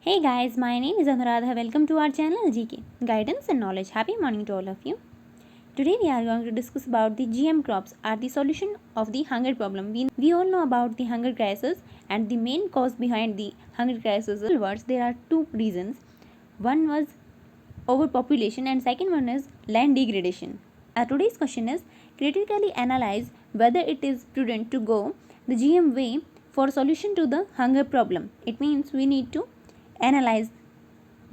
Hey guys, my name is Anuradha. Welcome to our channel GK Guidance and Knowledge. Happy morning to all of you. Today we are going to discuss about the GM crops are the solution of the hunger problem. We all know about the hunger crisis, and the main cause behind the hunger crisis is there are two reasons. One was overpopulation and second one is land degradation. Today's question is critically analyze whether it is prudent to go the GM way for solution to the hunger problem. It means we need to analyze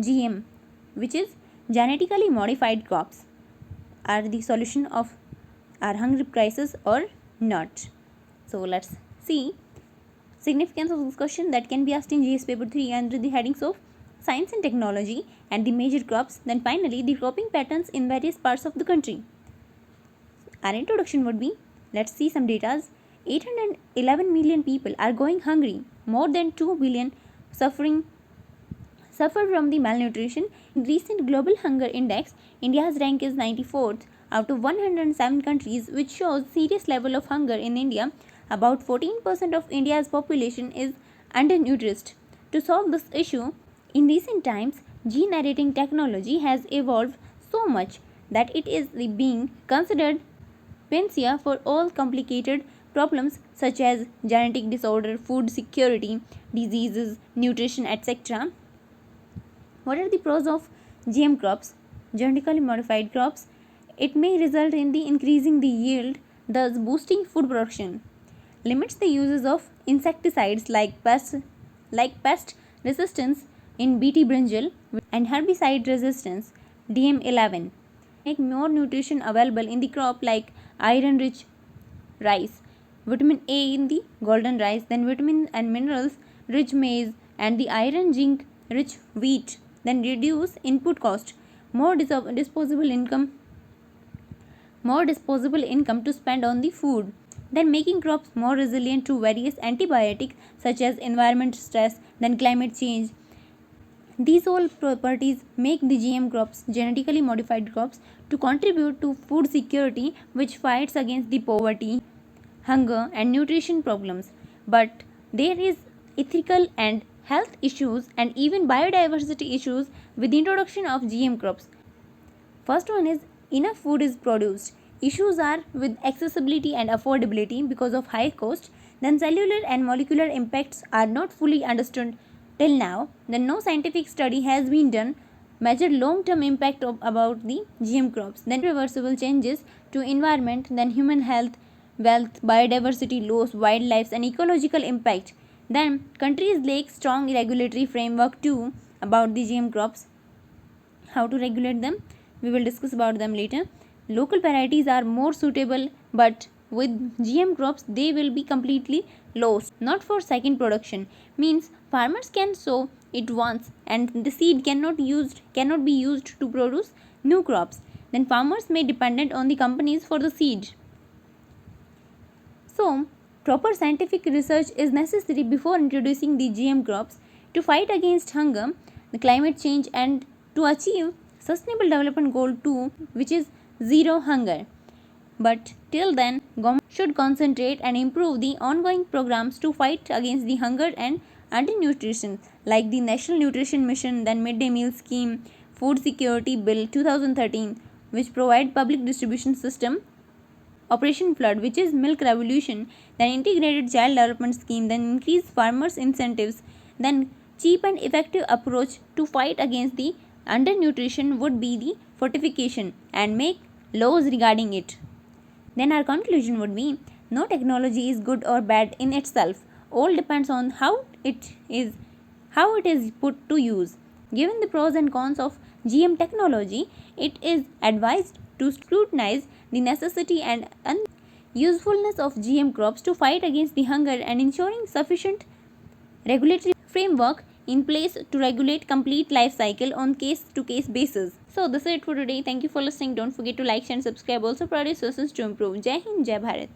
GM, which is genetically modified crops, are the solution of our hunger crisis or not. So let's see significance of this question that can be asked in GS paper 3 under the headings of science and technology and the major crops. Then finally the cropping patterns in various parts of the country. Our introduction would be, let's see some data. 811 million people are going hungry. More than 2 billion suffer from the malnutrition. In recent Global Hunger Index, India's rank is 94th out of 107 countries, which shows serious level of hunger in India. About 14% of India's population is undernourished. To solve this issue, in recent times, gene editing technology has evolved so much that it is being considered panacea for all complicated problems such as genetic disorder, food security, diseases, nutrition, etc. What are the pros of GM crops, genetically modified crops? It may result in the increasing the yield, thus boosting food production. Limits the uses of insecticides like pest resistance in BT brinjal and herbicide resistance DM11. Make more nutrition available in the crop like iron rich rice, vitamin A in the golden rice, then vitamin and minerals rich maize and the iron zinc rich wheat. Then reduce input cost, more disposable income to spend on the food. Then making crops more resilient to various antibiotics such as environment stress, then climate change. These all properties make the GM crops, genetically modified crops, to contribute to food security, which fights against the poverty, hunger and nutrition problems. But there is ethical and health issues and even biodiversity issues with the introduction of GM crops. First one is enough food is produced. Issues are with accessibility and affordability because of high cost. Then cellular and molecular impacts are not fully understood till now. Then no scientific study has been done measure long-term impact about the GM crops. Then reversible changes to environment, then human health, wealth, biodiversity loss, wildlife and ecological impact. Then countries lack strong regulatory framework too about the GM crops. How to regulate them? We will discuss about them later. Local varieties are more suitable, but with GM crops they will be completely lost. Not for second production. Means farmers can sow it once and the seed cannot be used to produce new crops. Then farmers may dependent on the companies for the seed. So proper scientific research is necessary before introducing the GM crops to fight against hunger, the climate change and to achieve Sustainable Development Goal 2, which is zero hunger. But till then, government should concentrate and improve the ongoing programs to fight against the hunger and undernutrition like the National Nutrition Mission, then Midday Meal Scheme, Food Security Bill 2013, which provide public distribution system, Operation Flood, which is Milk Revolution, then Integrated Child Development Scheme, then increase farmers' incentives, then cheap and effective approach to fight against the undernutrition would be the fortification and make laws regarding it. Then our conclusion would be, no technology is good or bad in itself. All depends on how it is put to use. Given the pros and cons of GM technology, it is advised to scrutinize the necessity and usefulness of GM crops to fight against the hunger and ensuring sufficient regulatory framework in place to regulate complete life cycle on case to case basis. So this is it for today. Thank you for listening. Don't forget to like, share and subscribe. Also provide sources to improve. Jai Hind, Jai Bharat.